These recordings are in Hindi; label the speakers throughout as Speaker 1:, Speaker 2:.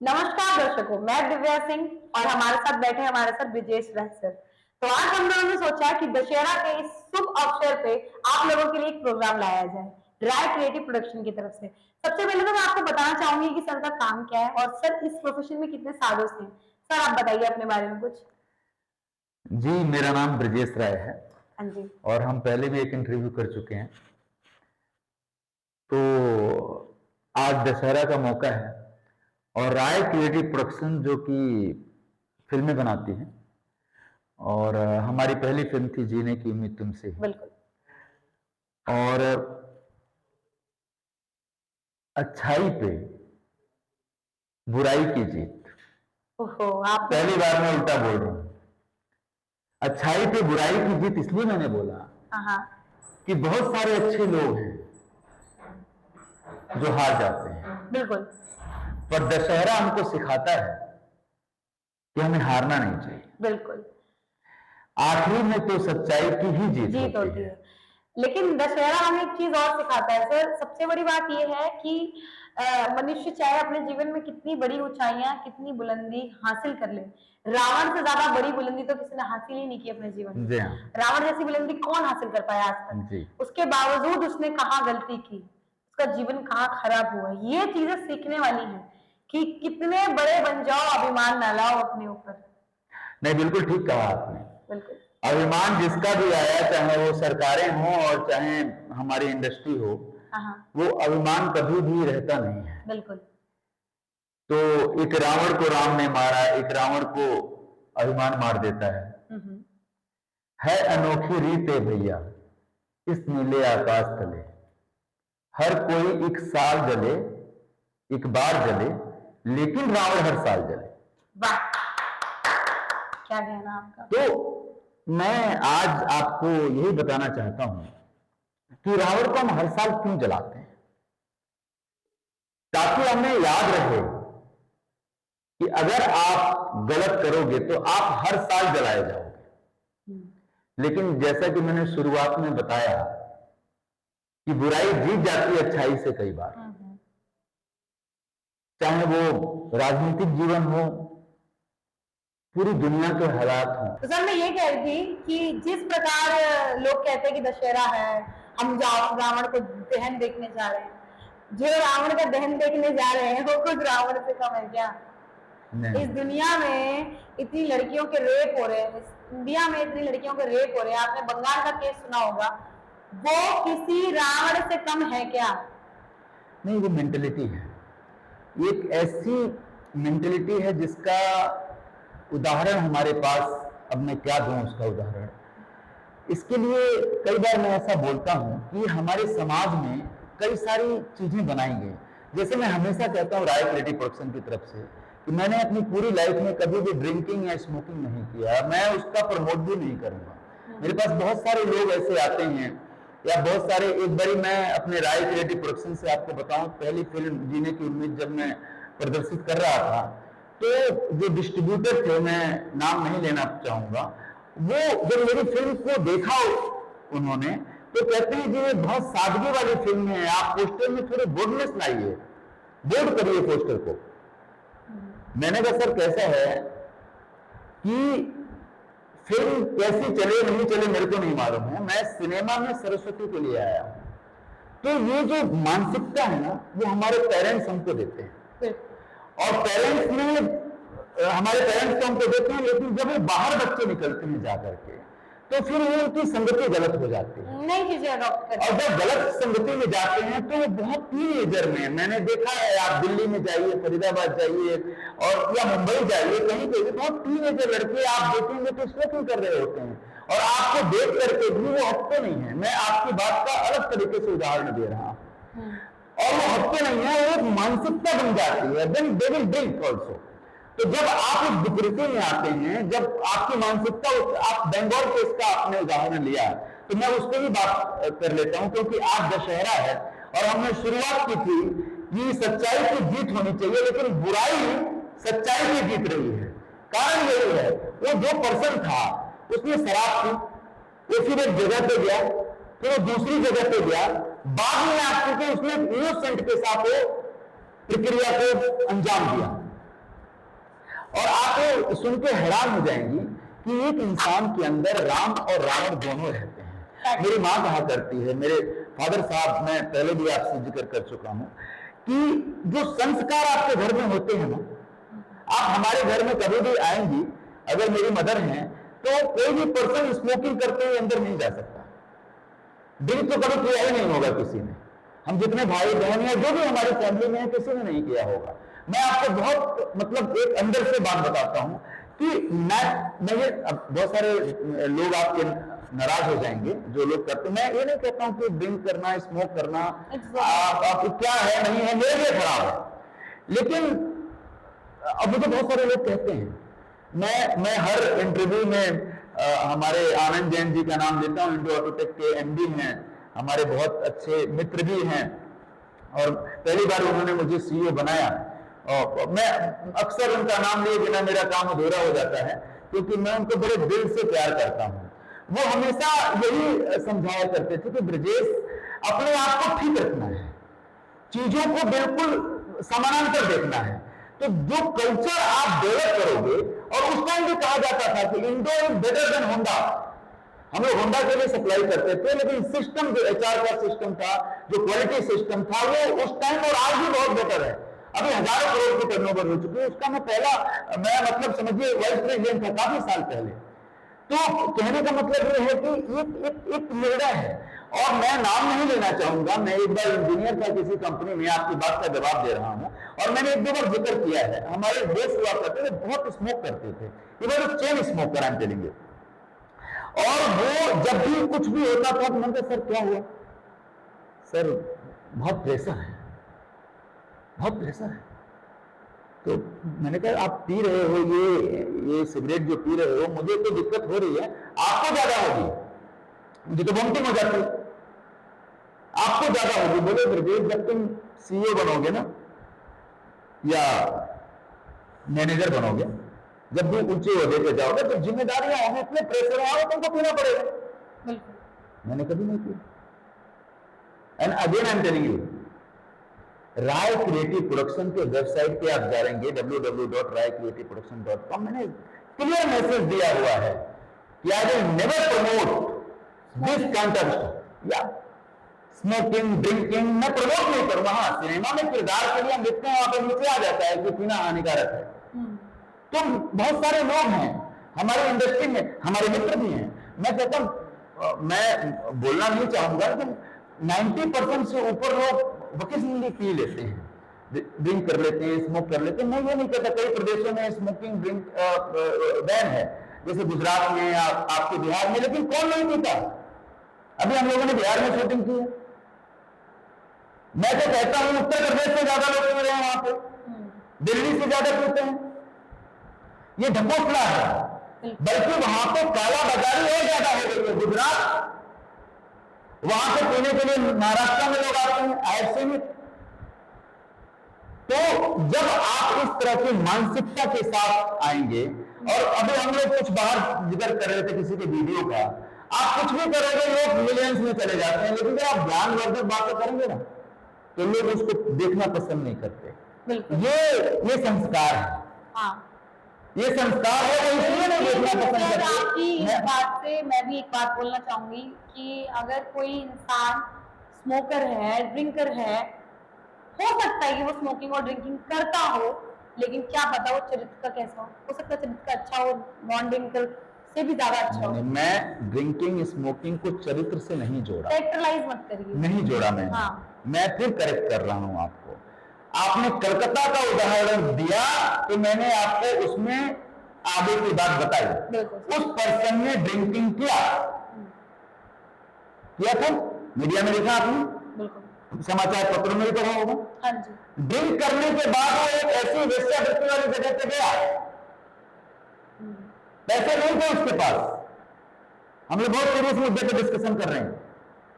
Speaker 1: नमस्कार दर्शकों, मैं दिव्या सिंह और हमारे साथ बैठे हमारे साथ ब्रिजेश राय सर। तो आज हम लोगों ने सोचा कि दशहरा के इस शुभ अवसर पे आप लोगों के लिए एक प्रोग्राम लाया जाए राय क्रिएटिव प्रोडक्शन की तरफ से। सबसे पहले तो मैं आपको बताना चाहूंगी कि सर का काम क्या है और सर इस प्रोफेशन में कितने सालों से हैं। सर आप बताइए अपने बारे में कुछ।
Speaker 2: जी, मेरा नाम ब्रजेश राय है।
Speaker 1: हाँ जी।
Speaker 2: और हम पहले भी एक इंटरव्यू कर चुके हैं। तो आज दशहरा का मौका है और राय क्रिएटिव प्रोडक्शन जो कि फिल्में बनाती है और हमारी पहली फिल्म थी जीने की उम्मीद तुमसे ही।
Speaker 1: बिल्कुल।
Speaker 2: और अच्छाई पे बुराई की जीत।
Speaker 1: ओहो, आप
Speaker 2: पहली बार मैं उल्टा बोल रहा हूं। अच्छाई पे बुराई की जीत इसलिए मैंने बोला
Speaker 1: हाँ
Speaker 2: कि बहुत सारे अच्छे लोग हैं जो हार जाते हैं,
Speaker 1: बिल्कुल
Speaker 2: पर दशहरा हमको सिखाता है कि हमें हारना नहीं चाहिए।
Speaker 1: बिल्कुल।
Speaker 2: आखिरी में तो सच्चाई की ही जीत
Speaker 1: होती है। लेकिन दशहरा हमें एक चीज और सिखाता है सर। सबसे बड़ी बात यह है कि मनुष्य चाहे अपने जीवन में कितनी बड़ी ऊंचाइयां, कितनी बुलंदी हासिल कर ले, रावण से ज्यादा बड़ी बुलंदी तो किसी ने हासिल ही नहीं की अपने जीवन में।
Speaker 2: जी हाँ।
Speaker 1: रावण जैसी बुलंदी कौन हासिल कर पाया आज तक।
Speaker 2: जी।
Speaker 1: उसके बावजूद उसने कहाँ गलती की, उसका जीवन कहाँ खराब हुआ। ये चीजें सीखने वाली है कि कितने बड़े बन जाओ, अभिमान ना लाओ अपने ऊपर।
Speaker 2: नहीं, बिल्कुल ठीक कहा आपने।
Speaker 1: बिल्कुल।
Speaker 2: अभिमान जिसका भी आया, चाहे वो सरकारें हों और चाहे हमारी इंडस्ट्री हो, वो अभिमान कभी भी रहता नहीं है।
Speaker 1: बिल्कुल।
Speaker 2: तो एक रावण को राम ने मारा, एक रावण को अभिमान मार देता है अनोखी रीत है भैया इस नीले आकाश तले। हर कोई एक साल जले, एक बार जले, लेकिन रावण हर साल जले।
Speaker 1: वाह, क्या कहना आपका।
Speaker 2: तो मैं आज आपको यही बताना चाहता हूं कि रावण को हम हर साल क्यों जलाते हैं, ताकि हमें याद रहे कि अगर आप गलत करोगे तो आप हर साल जलाए जाओगे। लेकिन जैसा कि मैंने शुरुआत में बताया कि बुराई जीत जाती है अच्छाई से कई बार, चाहे वो राजनीतिक जीवन हो, पूरी दुनिया के हालात हों।
Speaker 1: तो सर मैं ये कह रही थी कि जिस प्रकार लोग कहते हैं कि दशहरा है, हम रावण को दहन देखने जा रहे हैं, जो रावण का दहन देखने जा रहे हैं वो कुछ रावण से कम है क्या। इस दुनिया में इतनी लड़कियों के रेप हो रहे हैं, इंडिया में इतनी लड़कियों के रेप हो रहे हैं, आपने बंगाल का केस सुना होगा, वो किसी रावण से कम है क्या।
Speaker 2: नहीं, वो मेंटेलिटी है, एक ऐसी मेंटेलिटी है जिसका उदाहरण हमारे पास, अब मैं क्या दूं उसका उदाहरण। इसके लिए कई बार मैं ऐसा बोलता हूं कि हमारे समाज में कई सारी चीजें बनाई गई। जैसे मैं हमेशा कहता हूं राय क्रिएटिव प्रोडक्शन की तरफ से कि मैंने अपनी पूरी लाइफ में कभी भी ड्रिंकिंग या स्मोकिंग नहीं किया, मैं उसका प्रमोट भी नहीं करूंगा। मेरे पास बहुत सारे लोग ऐसे आते हैं, या बहुत सारे, एक बारी मैं अपने राय क्रिएटिव प्रोडक्शन से आपको बताऊं, पहली फिल्म जीने की उम्मीद जब मैं प्रदर्शित कर रहा था, तो जो डिस्ट्रीब्यूटर थे, मैं नाम नहीं लेना चाहूंगा, वो जब मेरी फिल्म को देखा उन्होंने, तो कहते हैं कि ये बहुत सादगी वाली फिल्म है, आप पोस्टर में थोड़े बोल्डनेस लाइए, बोल्ड करिए पोस्टर को। मैंने कहा सर कैसा है कि फिल्म कैसी चले नहीं चले मेरे को नहीं मालूम है, मैं सिनेमा में सरस्वती के लिए आया हूं। तो ये जो मानसिकता है ना, वो हमारे पेरेंट्स हमको देते हैं, और पेरेंट्स में हमारे पेरेंट्स तो हमको देते हैं, लेकिन जब वो बाहर बच्चे निकलते हैं जाकर के, तो फिर वो उनकी संगति गलत हो जाती है, नहीं चीजें अडॉप्ट करते हैं। और जब गलत संगति में जाते हैं तो वो बहुत टीनेजर में, मैंने देखा है, आप दिल्ली में जाइए, फरीदाबाद जाइए, और या मुंबई जाइए, कहीं पे बहुत टीनेजर लड़के आप देखेंगे तो स्मोकिंग कर रहे होते हैं, और आपको देख करके भी वो हटते नहीं है। मैं आपकी बात का अलग तरीके से उदाहरण दे रहा हूं, और वो हटते नहीं है, वो एक मानसिकता बन जाती है, then they will drink also. तो जब आप एक विकृति में आते हैं, जब आपकी मानसिकता, आप बंगाल केस का आपने उदाहरण लिया, तो मैं उस पर भी बात कर लेता हूं, क्योंकि आज दशहरा है और हमने शुरुआत की थी कि सच्चाई की जीत होनी चाहिए, लेकिन बुराई सच्चाई की जीत रही है। कारण यही है, वो जो पर्सन था उसने शराब पी, वो फिर एक जगह पे गया, फिर वो दूसरी जगह पे गया, बाद में आप चुके उसने इनोसेंट के साथ वो प्रक्रिया को अंजाम दिया। और आप सुन के हैरान हो जाएंगी कि एक इंसान के अंदर राम और रावण दोनों रहते हैं। मेरी माँ कहा करती है, मेरे फादर साहब, मैं पहले भी आपसे जिक्र कर चुका हूं कि जो संस्कार आपके घर में होते हैं ना, आप हमारे घर में कभी भी आएंगी, अगर मेरी मदर हैं, तो कोई भी पर्सन स्मोकिंग करते हुए अंदर नहीं जा सकता। ड्रिंक तो कभी किया ही नहीं होगा किसी ने। हम जितने भाई बहन या जो भी हमारी फैमिली में है, किसी ने नहीं किया होगा। मैं आपको बहुत मतलब एक अंदर से बात बताता हूं कि मैं ये बहुत सारे लोग आपके नाराज हो जाएंगे जो लोग करते हैं। मैं ये नहीं कहता हूं कि ड्रिंक करना, स्मोक करना आप क्या है नहीं है, मेरे लिए खराब है। लेकिन अब मुझे बहुत सारे लोग कहते हैं, मैं हर इंटरव्यू में हमारे आनंद जैन जी का नाम लेता हूं, इंडो ऑटोटेक के एमडी हैं, हमारे बहुत अच्छे मित्र भी हैं, और पहली बार उन्होंने मुझे सीईओ बनाया। और मैं अक्सर उनका नाम लिए बिना मेरा काम अधूरा हो जाता है, क्योंकि मैं उनको बड़े दिल से प्यार करता हूं। वो हमेशा यही समझाया करते थे कि ब्रजेश, अपने आप को ठीक रखना है, चीजों को बिल्कुल समानांतर देखना है। तो जो कल्चर आप डेवलप करोगे, और उस टाइम भी कहा जाता था कि Indo is better than Honda. हम लोग होंडा के लिए सप्लाई करते थे, लेकिन सिस्टम जो एचआर का सिस्टम था, जो क्वालिटी सिस्टम था, वो उस टाइम और आज भी बहुत बेटर है। अभी हजारों करोड़ की टर्नओवर हो चुकी है। उसका मैं मतलब समझिए वाइस प्रेसिडेंट था काफी साल पहले। तो कहने का मतलब ये है कि एक निर्णय है, और मैं नाम नहीं लेना चाहूंगा। मैं एक बार इंजीनियर था किसी कंपनी में, आपकी बात का जवाब दे रहा हूं, और मैंने एक दो बार जिक्र किया है। हमारे दोस्त हुआ करते थे, बहुत स्मोक करते थे, इवन चेन स्मोकर हम चलेंगे। और वो जब भी कुछ भी होता था तो मैंने कहा, सर क्या हुआ? सर बहुत प्रेशर है, बहुत प्रेशर है। तो मैंने कहा, आप पी रहे हो ये सिगरेट जो पी रहे हो, मुझे तो दिक्कत हो रही है, आपको ज्यादा होगी, मुझे तो वोमिटिंग हो जाती है, आपको ज्यादा होगी। बोले ब्रजेश, जब तुम सीईओ बनोगे ना या मैनेजर बनोगे, जब भी ऊंचे ओहदे पे जाओगे, तो जिम्मेदारियां होंगी, इतने प्रेशर होगा, तुमको पीना पड़ेगा। मैंने कभी नहीं किया। And again I am telling you, Rai creative production के वेबसाइट पे आप जाएंगे www.raicreativeproduction.com। मैंने क्लियर मैसेज दिया हुआ है कि I will never promote this kind of stuff, या स्मोकिंग, ड्रिंकिंग मैं प्रमोट नहीं करूंगा। हाँ, सिनेमा में किरदार के लिए हम लिखते हैं, वहां पर नीचे आ जाता है कि पीना हानिकारक है। तो बहुत सारे लोग हैं हमारे इंडस्ट्री में, हमारे मित्र भी हैं। मैं कहता हूं, मैं बोलना नहीं चाहूंगा, लेकिन 90% से ऊपर लोग वोकेशनली पी लेते हैं, ड्रिंक कर लेते हैं, स्मोक कर लेते हैं। मैं ये नहीं कहता, कई प्रदेशों में स्मोकिंग ड्रिंक बैन है, जैसे गुजरात में या आपके बिहार में, लेकिन कौन नहीं पीता? अभी हम लोगों ने बिहार में शूटिंग की है। मैं तो कहता हूं उत्तर प्रदेश से ज्यादा लोग पी रहे हैं वहां पे, दिल्ली से ज्यादा पीते हैं। ये ढकोसला है, बल्कि वहां पे काला बाजारी और ज्यादा हो गई है। गुजरात, वहां से पीने के लिए महाराष्ट्र में लोग आते हैं, ऐसे में। तो जब आप इस तरह की मानसिकता के साथ आएंगे, और अभी हम लोग कुछ बाहर जिक्र कर रहे थे किसी के वीडियो का, आप कुछ भी करोगे लोग मिलियंस में चले जाते हैं, लेकिन जब आप ज्ञानवर्धक बातें करेंगे ना, तो लोग उसको देखना पसंद नहीं करते। ये संस्कार है। हाँ। ये संस्कार है, तो इसलिए नहीं देखना पसंद करते।
Speaker 1: आपकी इस बात से मैं भी एक बात बोलना चाहूंगी कि अगर कोई इंसान स्मोकर है, ड्रिंकर है, हो सकता है कि वो स्मोकिंग और ड्रिंकिंग करता हो, लेकिन क्या पता वो चरित्र का कैसा हो सकता है चरित्र का अच्छा हो, नॉन ड्रिंकर से भी ज्यादा अच्छा हो।
Speaker 2: मैं ड्रिंकिंग स्मोकिंग को चरित्र से नहीं जोड़ा,
Speaker 1: कैरेक्टराइज मत करिए।
Speaker 2: नहीं जोड़ा मैं। हाँ। मैं फिर करेक्ट कर रहा हूं आपको। आपने कलकत्ता का उदाहरण दिया, तो मैंने आपको उसमें आगे की बात बताई। उस पर्सन ने ड्रिंकिंग किया था, मीडिया में देखा आपने, समाचार पत्रों में भी पढ़ा होगा। हाँ जी। ड्रिंक करने के बाद वो एक ऐसी वेश्यावृत्ति वाली जगह पे गया, पैसे नहीं थे उसके पास। हम लोग बहुत सीरियस मुद्दे पे डिस्कशन कर रहे हैं,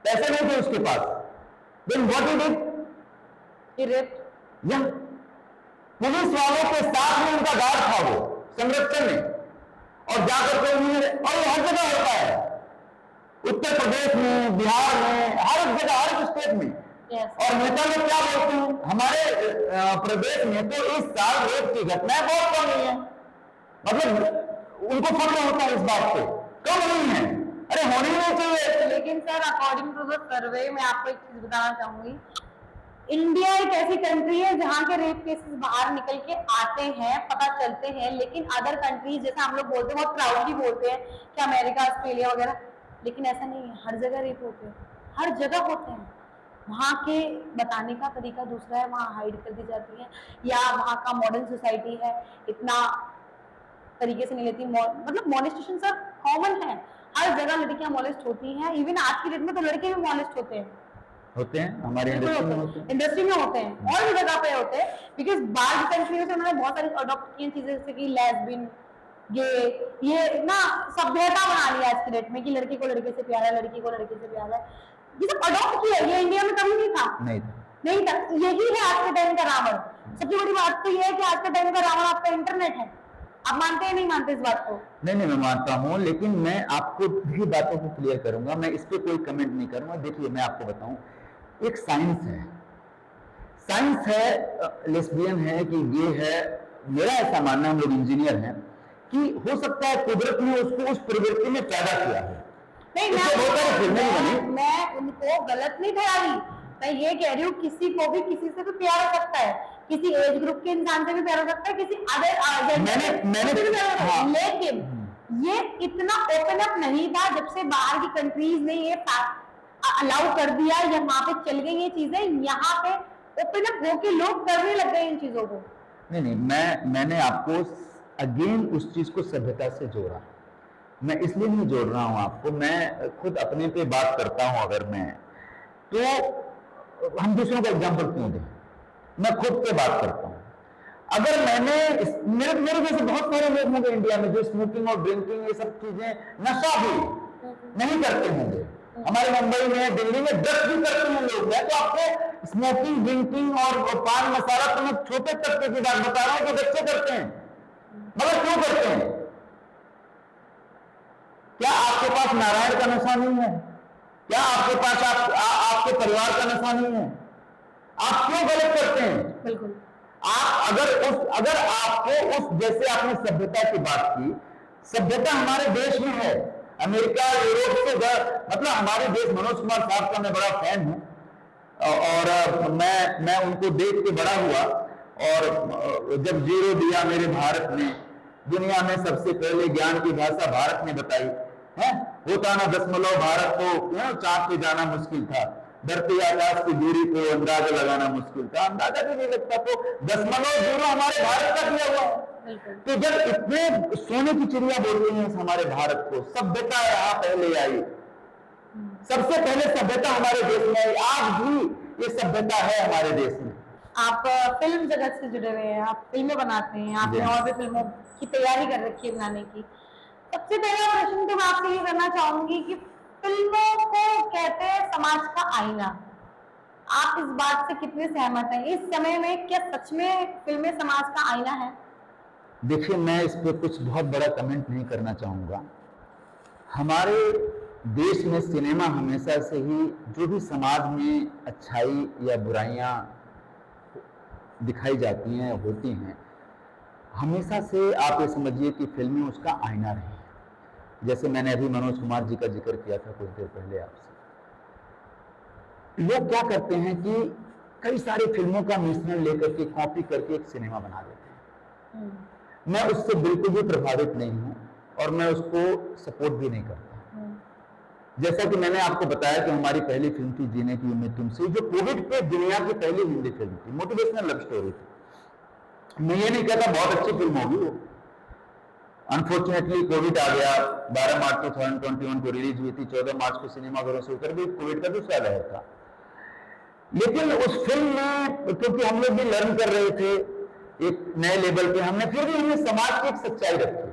Speaker 2: पैसे नहीं थे उसके पास। Then what he did? He raped. या पुलिस वालों के साथ में उनका गार्ड था, वो संरक्षण में, और जाकर के उन्होंने, और ये हर जगह होता है, उत्तर प्रदेश में, बिहार में, हर एक जगह, हर एक स्टेट में। और नेता लोग क्या बोलते हैं, हमारे प्रदेश में तो इस साल रेप की घटनाएं बहुत कम हुई है, मतलब उनको फक्र होता है इस बात पे, कम नहीं है, अरे होनी नहीं चाहिए।
Speaker 1: लेकिन sir according to the survey मैं आपको एक चीज बताना चाहूंगी, इंडिया एक ऐसी कंट्री है जहाँ के रेप केसेस बाहर निकल के आते हैं, पता चलते हैं, लेकिन अदर कंट्रीज जैसे हम लोग बोलते हैं बहुत प्राउडली बोलते हैं कि अमेरिका ऑस्ट्रेलिया वगैरह, लेकिन ऐसा नहीं है, हर जगह रेप होते हैं, हर जगह होते हैं। वहाँ के बताने का तरीका दूसरा है, वहाँ हाइड कर दी जाती है, या वहाँ का मॉडर्न सोसाइटी है इतना तरीके से नहीं लेती, मतलब मॉलेस्टेशन सर कॉमन है, हर जगह लड़कियां मॉलेस्ट होती हैं, इवन आज की डेट में तो लड़के भी मॉलेस्ट होते हैं
Speaker 2: हमारी इंडस्ट्री में होते हैं,
Speaker 1: इंडस्ट्री में होते हैं और भी जगह पे होते हैं, बिकॉज बाहर की कंट्रियों से उन्होंने बहुत सारी अडॉप्ट की चीजें जैसे कि लेस्बियन, ये ना सभ्यता बना ली आज की डेट में कि लड़के को लड़के से प्यार है, लड़की को लड़के से प्यार है, ये सब अडॉप्ट किया, ये इंडिया में कभी नहीं था, नहीं था, यही है आज के टाइम का रावण। सबसे बड़ी बात तो ये है कि आज के टाइम का रावण आपका इंटरनेट है। आप मानते हैं नहीं मानते इस बात को?
Speaker 2: नहीं मैं मानता हूं, लेकिन मैं आपको भी बातों को क्लियर करूंगा, मैं इस पे कोई कमेंट नहीं करूंगा। देखिए मैं आपको बताऊं, एक साइंस है, लेस्बियन है कि ये है, मेरा ऐसा मानना है, हम लोग इंजीनियर हैं, कि हो सकता है कुदरत ने उसको उस प्रवृत्ति में पैदा किया है।
Speaker 1: नहीं मैं उनको गलत नहीं ठहरा रही, मैं ये कह रही हूँ किसी को भी किसी से भी प्यार हो सकता है, किसी एज ग्रुप के इंसान से भी प्यार हो सकता है, किसी अदर लेकिन ये इतना ओपन अप नहीं था जब से बाहर की कंट्रीज ने ये अलाउ कर दिया, या वहां पे चल गई ये चीजें, यहाँ पे ओपन अप होके लोग करने लग गए इन चीजों को।
Speaker 2: नहीं मैंने आपको अगेन उस चीज को सभ्यता से जोड़ा, मैं इसलिए नहीं जोड़ रहा हूं आपको, मैं खुद अपने पे बात करता हूं, अगर मैं तो हम दूसरों का एग्जाम्पल क्यों दें, मैं खुद पे बात करता हूं। अगर मैंने मेरे जैसे बहुत सारे लोग होंगे इंडिया में जो स्मोकिंग और ड्रिंकिंग ये सब चीजें, नशा भी नहीं करते होंगे, हमारे मुंबई में दिल्ली में ड्रग्स भी करते हैं लोग, तो आपको स्मोकिंग ड्रिंकिंग और पान मसाला, तो मैं छोटे तबके की बात बता रहा हूं कि बच्चे करते हैं, मगर क्यों करते हैं? क्या आपके पास नारायण का नशा नहीं है? क्या आपके पास आपके परिवार का नशा नहीं है? आप क्यों गलत करते हैं?
Speaker 1: बिल्कुल।
Speaker 2: आप अगर आपको उस, जैसे आपने सभ्यता की बात की, सभ्यता हमारे देश में है, अमेरिका यूरोप से मतलब हमारे देश, मनोज कुमार साहब का मैं बड़ा फैन हूं, और मैं उनको देख के बड़ा हुआ, और जब जीरो दिया मेरे भारत ने, दुनिया में सबसे पहले ज्ञान की भाषा भारत ने बताई है, होता ना दशमलव भारत को चांद पे जाना मुश्किल था, धरती आकाश की दूरी को अंदाजा लगाना मुश्किल था, अंदाजा भी नहीं लगता, तो दशमलव जीरो हमारे भारत का दिया हुआ है। तो जब इतने सोने की चिड़िया बोलते हैं हमारे भारत को, सभ्यता यहाँ पहले आई, सबसे पहले सभ्यता हमारे देश में आई, आज भी ये सभ्यता है हमारे देश में।
Speaker 1: आप फिल्म जगत से जुड़े हुए हैं, आप फिल्में बनाते हैं, आपने और भी फिल्मों की तैयारी कर रखी है बनाने की। सबसे पहला प्रश्न तो मैं आपसे ये करना चाहूंगी कि फिल्मों को कहते हैं समाज का आईना, आप इस बात से कितने सहमत हैं? इस समय में क्या सच में फिल्में समाज का आईना है?
Speaker 2: देखिए मैं इस पे कुछ बहुत बड़ा कमेंट नहीं करना चाहूंगा। हमारे देश में सिनेमा हमेशा से ही, जो भी समाज में अच्छाई या बुराइयां दिखाई जाती हैं, होती हैं, हमेशा से आप ये समझिए कि फिल्में उसका आईना रही। जैसे मैंने अभी मनोज कुमार जी का जिक्र किया था कुछ देर पहले आपसे, लोग क्या करते हैं कि कई सारी फिल्मों का मिश्रण लेकर के, कॉपी करके एक सिनेमा बना देते हैं। मैं उससे बिल्कुल भी प्रभावित नहीं हूं, और मैं उसको सपोर्ट भी नहीं करता। जैसा कि मैंने आपको बताया कि हमारी पहली फिल्म थी जीने की उम्मीद तुमसे, जो कोविड पे दुनिया की पहली हिंदी फिल्म थी, मोटिवेशनल लव स्टोरी थी। मैं ये नहीं कहता बहुत अच्छी फिल्म होगी वो, अनफॉर्चुनेटली कोविड आ गया, 12 मार्च 2021 को रिलीज हुई थी, 14 मार्च को सिनेमाघरों से उतर गई, कोविड का दूसरा लहर था। लेकिन उस फिल्म में क्योंकि हम लोग भी लर्न कर रहे थे एक नए लेवल पे, हमने फिर भी हमने समाज की एक सच्चाई रखी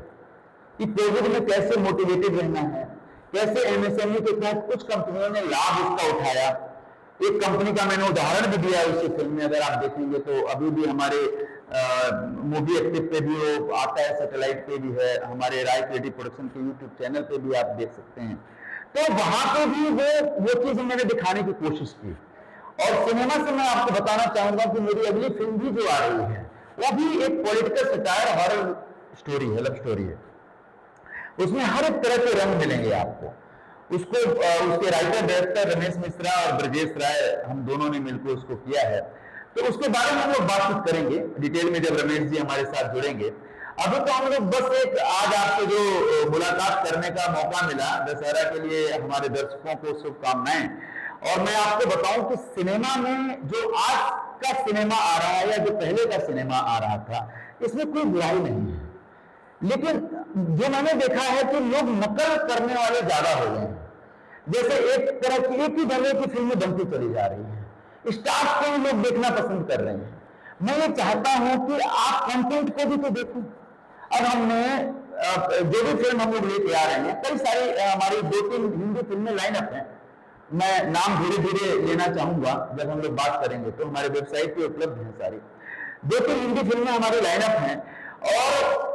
Speaker 2: कि कोविड में कैसे मोटिवेटेड रहना है, कैसे एमएसएमई के तहत कुछ कंपनियों ने लाभ इसका उठाया। एक कंपनी का मैंने उदाहरण भी दिया उसी फिल्म में, अगर आप देखेंगे तो अभी भी हमारे मूवी एक्टिव पे भी वो आता है, सैटेलाइट पे भी है, हमारे राय क्रिएटिव प्रोडक्शन के यूट्यूब चैनल पे भी आप देख सकते हैं। तो वहां पे भी वो चीज मैंने दिखाने की कोशिश की। और सिनेमा से मैं आपको बताना चाहूंगा कि मेरी अगली फिल्म भी जो आ रही है वो भी एक पॉलिटिकल सटायर हॉरर स्टोरी है, लव स्टोरी है। उसमें हर एक तरह के रंग मिलेंगे आपको। उसको उसके राइटर डायरेक्टर रमेश मिश्रा और ब्रजेश राय, हम दोनों ने मिलकर उसको किया है। तो उसके बारे में हम लोग बातचीत करेंगे डिटेल में जब रमेश जी हमारे साथ जुड़ेंगे। अभी तो हम लोग बस एक आज आपसे जो मुलाकात करने का मौका मिला, दशहरा के लिए हमारे दर्शकों को शुभकामनाएं। और मैं आपको बताऊं कि सिनेमा में जो आज का सिनेमा आ रहा है या जो पहले का सिनेमा आ रहा था, इसमें कोई बुराई नहीं है, लेकिन जो मैंने देखा है कि लोग नकल करने वाले ज्यादा हो गए हैं। जैसे एक तरह की एक ही धर्मे की फिल्में बनती चली जा रही हैं, स्टार्स को भी लोग देखना पसंद कर रहे हैं। मैं ये चाहता हूं कि आप कंटेंट को भी तो देखो। अब हमने जो भी फिल्म हम लोग लेके आ रहे हैं, कई सारी हमारी 2-3 हिंदी फिल्में लाइनअप हैं। मैं नाम धीरे धीरे लेना चाहूंगा, जब हम लोग बात करेंगे तो हमारे वेबसाइट पे उपलब्ध हैं सारी। 2-3 हिंदी फिल्में हमारी लाइनअप हैं और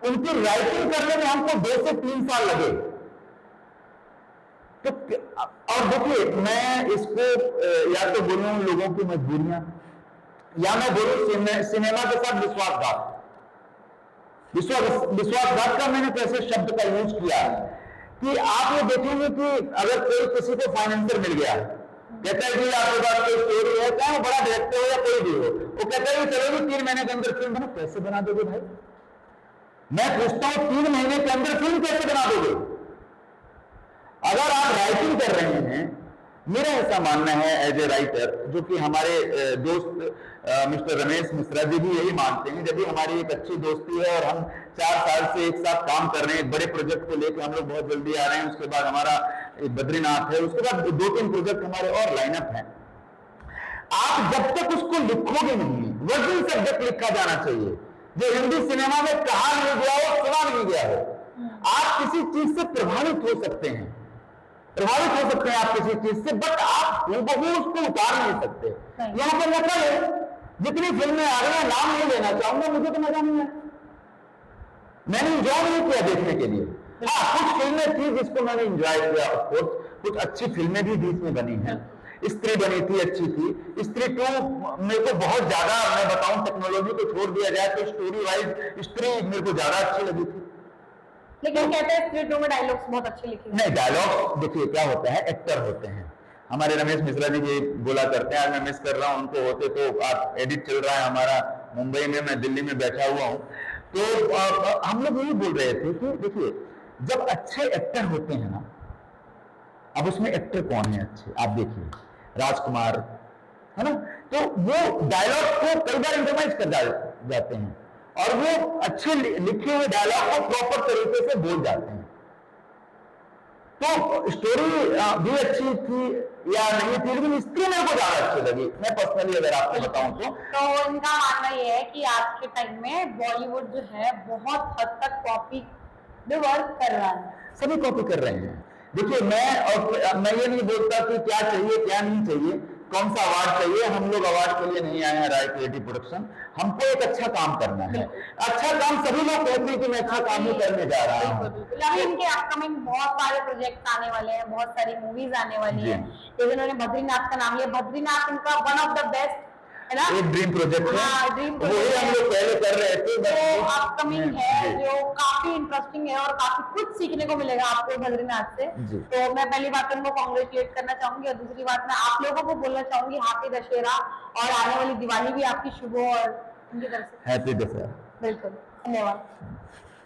Speaker 2: उनकी राइटिंग करने में हमको 2 से 3 साल लगे। तो और देखिए, मैं इसको या तो बोलूं लोगों की मजबूरियां, या मैं बोलूं सिनेमा के साथ विश्वासघात। विश्वासघात का मैंने कैसे शब्द का यूज किया कि आप ये देखेंगे कि अगर कोई किसी को फाइनेंसर मिल गया, कहता है कि आपके पास कोई स्टोरी है, चाहे बड़ा डायरेक्टर हो या कोई भी हो, वो कहता है चलो 3 महीने के अंदर फिल्म बना। कैसे बना दोगे भाई? मैं पूछता हूं 3 महीने के अंदर फिल्म कैसे बना दोगे? अगर आप राइटिंग कर रहे हैं, मेरा ऐसा मानना है एज ए राइटर, जो कि हमारे दोस्त मिस्टर रमेश मिश्रा जी भी यही मानते हैं। जब भी हमारी एक अच्छी दोस्ती है और हम 4 साल से एक साथ काम कर रहे हैं, एक बड़े प्रोजेक्ट को लेकर हम लोग बहुत जल्दी आ रहे हैं। उसके बाद हमारा बद्रीनाथ है, उसके बाद 2-3 प्रोजेक्ट हमारे और लाइनअप हैं। आप जब तक उसको लिखोगे नहीं, वर्जिन सब्जेक्ट लिखा जाना चाहिए जो हिंदी सिनेमा में कहा नहीं गया हो, सुना नहीं गया हो। आप किसी चीज से प्रभावित हो सकते हैं, आप किसी चीज से, बट आप हूबहू उसको उतार नहीं सकते। यहाँ पर नकल है। जितनी फिल्में आ रही हैं, नाम नहीं लेना चाहूंगा, मुझे तो मजा नहीं आया, मैंने एंजॉय नहीं किया देखने के लिए। हाँ, कुछ फिल्में थी जिसको मैंने एंजॉय किया, ऑफ कोर्स कुछ अच्छी फिल्में भी बीच में बनी हैं। स्त्री बनी थी, अच्छी थी। स्त्री 2 मेरे को बहुत ज्यादा, मैं बताऊं टेक्नोलॉजी को छोड़ दिया जाए तो स्टोरी वाइज स्त्री मेरे को ज्यादा अच्छी लगी थी।
Speaker 1: लेकिन कहते हैं स्त्री 2 में डायलॉग्स बहुत अच्छे लिखे हैं।
Speaker 2: नहीं, डायलॉग देखिए क्या होता है, एक्टर होते हैं। हमारे रमेश मिश्रा जी ये बोला करते हैं, आज मैं मिस कर रहा हूं उनको, होते तो आप एडिट चल रहा है हमारा मुंबई में, मैं दिल्ली में बैठा हुआ हूं। तो हम लोग यही बोल रहे थे कि देखिए, जब अच्छे एक्टर होते हैं ना, अब उसमें एक्टर कौन है अच्छे, आप देखिए राजकुमार है ना, तो वो डायलॉग को कई बार इंटरवाइज कर जाते हैं और वो अच्छे लिखे हुए डायलॉग को प्रॉपर तरीके से बोल जाते हैं। तो स्टोरी भी अच्छी थी या नहीं थी, लेकिन स्त्री मेरे को ज्यादा अच्छी लगी, मैं पर्सनली अगर आपको बताऊं
Speaker 1: तो इनका मानना ये है कि आज के टाइम में बॉलीवुड जो है बहुत हद तक कॉपी वर्क कर रहा है,
Speaker 2: सभी कॉपी कर रहे हैं। देखिए, मैं ये नहीं बोलता कि क्या चाहिए क्या नहीं चाहिए, कौन सा अवार्ड चाहिए। हम लोग अवार्ड के लिए नहीं आए हैं राय क्रिएटिव प्रोडक्शन, हमको एक अच्छा काम करना है। अच्छा काम सभी लोग कहते हैं कि मैं अच्छा काम ही करने जा रहा हूँ।
Speaker 1: अभी इनके अपकमिंग बहुत सारे प्रोजेक्ट आने वाले हैं, बहुत सारी मूवीज आने वाली है। जैसे उन्होंने बद्रीनाथ का नाम लिया, बद्रीनाथ उनका वन ऑफ द बेस्ट है ना,
Speaker 2: एक ड्रीम प्रोजेक्ट है।
Speaker 1: हाँ, ड्रीम
Speaker 2: वही हम लोग पहले कर रहे थे,
Speaker 1: जो अपकमिंग है, जो काफी इंटरेस्टिंग है और काफी कुछ सीखने को मिलेगा आपको बद्रीनाथ से। तो मैं पहली बात उनको कांग्रेचुलेट करना चाहूंगी और दूसरी बात मैं आप लोगों को बोलना चाहूंगी हैप्पी दशहरा, और आने वाली दिवाली भी आपकी शुभ हो और उनकी तरफ से
Speaker 2: हैप्पी दशहरा।
Speaker 1: बिल्कुल, धन्यवाद।